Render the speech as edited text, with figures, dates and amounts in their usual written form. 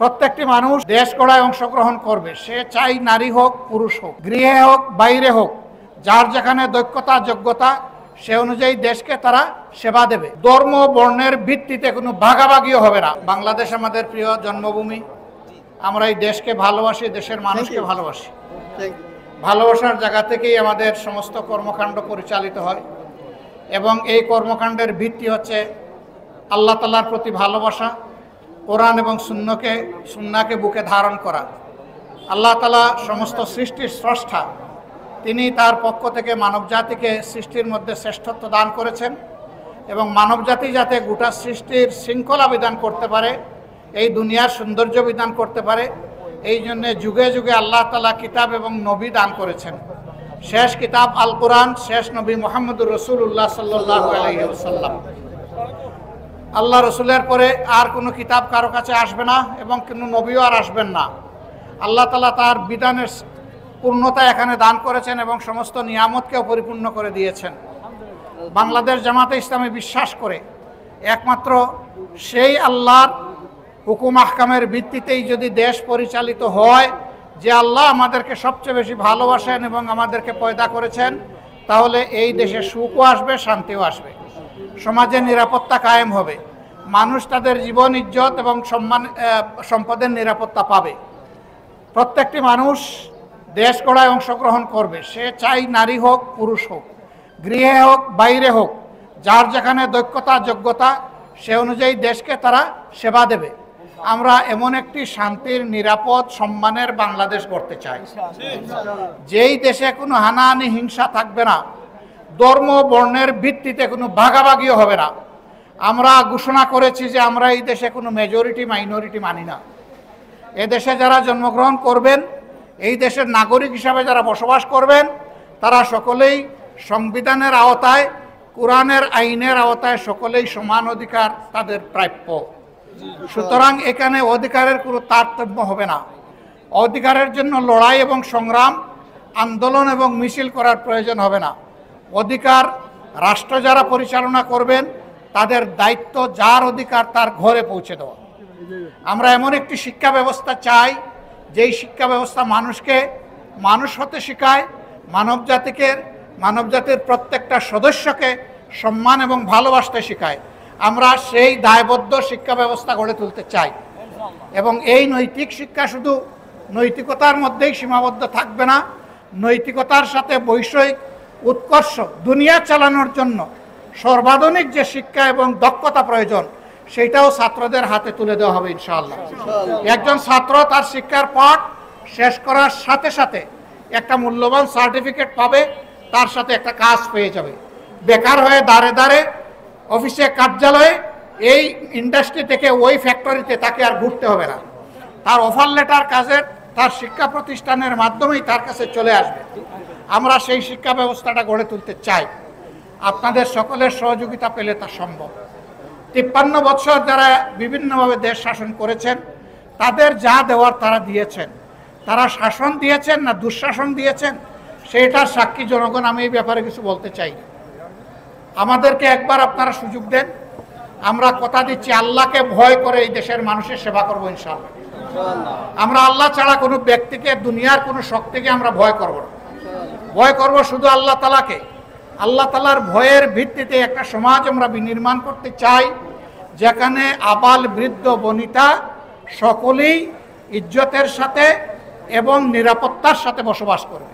প্রত্যেকটি মানুষ দেশ গড়ায় অংশগ্রহণ করবে, সে চাই নারী হোক পুরুষ হোক, গৃহে হোক বাইরে হোক, যার যেখানে দক্ষতা যোগ্যতা সে অনুযায়ী দেশকে তারা সেবা দেবে। ধর্ম বর্ণের ভিত্তিতে কোনো ভাগাভাগিও হবে না। বাংলাদেশ আমাদের প্রিয় জন্মভূমি, আমরা এই দেশকে ভালোবাসি, দেশের মানুষকে ভালোবাসি। ভালোবাসার জায়গা থেকেই আমাদের সমস্ত কর্মকাণ্ড পরিচালিত হয় এবং এই কর্মকাণ্ডের ভিত্তি হচ্ছে আল্লাহ তাআলার প্রতি ভালোবাসা, কোরআন এবং সুন্নাহকে বুকে ধারণ করা। আল্লাহ তাআলা সমস্ত সৃষ্টির স্রষ্টা, তিনি তার পক্ষ থেকে মানবজাতিকে সৃষ্টির মধ্যে শ্রেষ্ঠত্ব দান করেছেন এবং মানবজাতি যাতে গোটা সৃষ্টির শৃঙ্খলা বিধান করতে পারে, এই দুনিয়ার সৌন্দর্য বিধান করতে পারে, এই জন্যে যুগে যুগে আল্লাহ তাআলা কিতাব এবং নবী দান করেছেন। শেষ কিতাব আল কোরআন, শেষ নবী মুহাম্মদুর রাসূলুল্লাহ সাল্লাল্লাহু আলাইহি ওয়াসাল্লাম। আল্লাহ রসুলের পরে আর কোনো কিতাব কারো কাছে আসবে না এবং কোনো নবীও আর আসবেন না। আল্লাহ তাআলা তার বিধানের পূর্ণতা এখানে দান করেছেন এবং সমস্ত নিয়ামতকেও পরিপূর্ণ করে দিয়েছেন। বাংলাদেশ জামাতে ইসলামী বিশ্বাস করে একমাত্র সেই আল্লাহর হুকুম আহকামের ভিত্তিতেই যদি দেশ পরিচালিত হয়, যে আল্লাহ আমাদেরকে সবচেয়ে বেশি ভালোবাসেন এবং আমাদেরকে পয়দা করেছেন, তাহলে এই দেশে সুখও আসবে, শান্তিও আসবে, সমাজের নিরাপত্তা কায়েম হবে, মানুষ তাদের জীবন ইজ্জত এবং সম্পদের নিরাপত্তা পাবে। প্রত্যেকটি মানুষ দেশ গড়ায় অংশগ্রহণ করবে, সে চাই নারী হোক পুরুষ হোক, গৃহে হোক বাইরে হোক, যার যেখানে দক্ষতা যোগ্যতা সে অনুযায়ী দেশকে তারা সেবা দেবে। আমরা এমন একটি শান্তির, নিরাপদ, সম্মানের বাংলাদেশ গড়তে চাই, যেই দেশে কোনো হানাহানি হিংসা থাকবে না, ধর্ম বর্ণের ভিত্তিতে কোনো ভাগাভাগিও হবে না। আমরা ঘোষণা করেছি যে আমরা এই দেশে কোনো মেজরিটি মাইনরিটি মানি না। এ দেশে যারা জন্মগ্রহণ করবেন, এই দেশের নাগরিক হিসাবে যারা বসবাস করবেন, তারা সকলেই সংবিধানের আওতায়, কোরআনের আইনের আওতায় সকলেই সমান অধিকার তাদের প্রাপ্য। সুতরাং এখানে অধিকারের কোনো তারতম্য হবে না। অধিকারের জন্য লড়াই এবং সংগ্রাম, আন্দোলন এবং মিছিল করার প্রয়োজন হবে না। অধিকার রাষ্ট্র যারা পরিচালনা করবেন, তাদের দায়িত্ব যার অধিকার তার ঘরে পৌঁছে দেওয়া। আমরা এমন একটি শিক্ষা ব্যবস্থা চাই, যেই শিক্ষা ব্যবস্থা মানুষকে মানুষ হতে শেখায়, মানবজাতির প্রত্যেকটা সদস্যকে সম্মান এবং ভালোবাসতে শেখায়। আমরা সেই দায়বদ্ধ শিক্ষা ব্যবস্থা গড়ে তুলতে চাই এবং এই নৈতিক শিক্ষা শুধু নৈতিকতার মধ্যেই সীমাবদ্ধ থাকবে না। নৈতিকতার সাথে বৈষয়িক উৎকর্ষ, দুনিয়া চালানোর জন্য সর্বাধুনিক যে শিক্ষা এবং দক্ষতা প্রয়োজন, সেটাও ছাত্রদের হাতে তুলে দেওয়া হবে ইনশাআল্লাহ। একজন ছাত্র তার শিক্ষার পাঠ শেষ করার সাথে সাথে একটা মূল্যবান সার্টিফিকেট পাবে, তার সাথে একটা কাজ পেয়ে যাবে। বেকার হয়ে দাঁড়ে দাঁড়ে অফিসে, কার্যালয়ে, এই ইন্ডাস্ট্রি থেকে ওই ফ্যাক্টরিতে তাকে আর ঘুরতে হবে না। তার অফার লেটার কাজের তার শিক্ষা প্রতিষ্ঠানের মাধ্যমেই তার কাছে চলে আসবে। আমরা সেই শিক্ষা ব্যবস্থাটা গড়ে তুলতে চাই। আপনাদের সকলের সহযোগিতা পেলে তা সম্ভব। 53 বছর যারা বিভিন্নভাবে দেশ শাসন করেছেন, তাদের যা দেওয়ার তারা দিয়েছেন। তারা শাসন দিয়েছেন না দুঃশাসন দিয়েছেন, সেটার সাক্ষী জনগণ। আমি এই ব্যাপারে কিছু বলতে চাই। আমাদেরকে একবার আপনারা সুযোগ দেন, আমরা কথা দিচ্ছি আল্লাহকে ভয় করে এই দেশের মানুষের সেবা করব ইনশাআল্লাহ। আমরা আল্লাহ ছাড়া কোনো ব্যক্তিকে, দুনিয়ার কোনো শক্তিকে আমরা ভয় করব না। ভয় করব শুধু আল্লাহ তাআলাকে। আল্লাহ তাআলার ভয়ের ভিত্তিতে একটা সমাজ আমরা বিনির্মাণ করতে চাই, যেখানে আবাল বৃদ্ধ বনিতা সকলেই ইজ্জতের সাথে এবং নিরাপত্তার সাথে বসবাস করবে।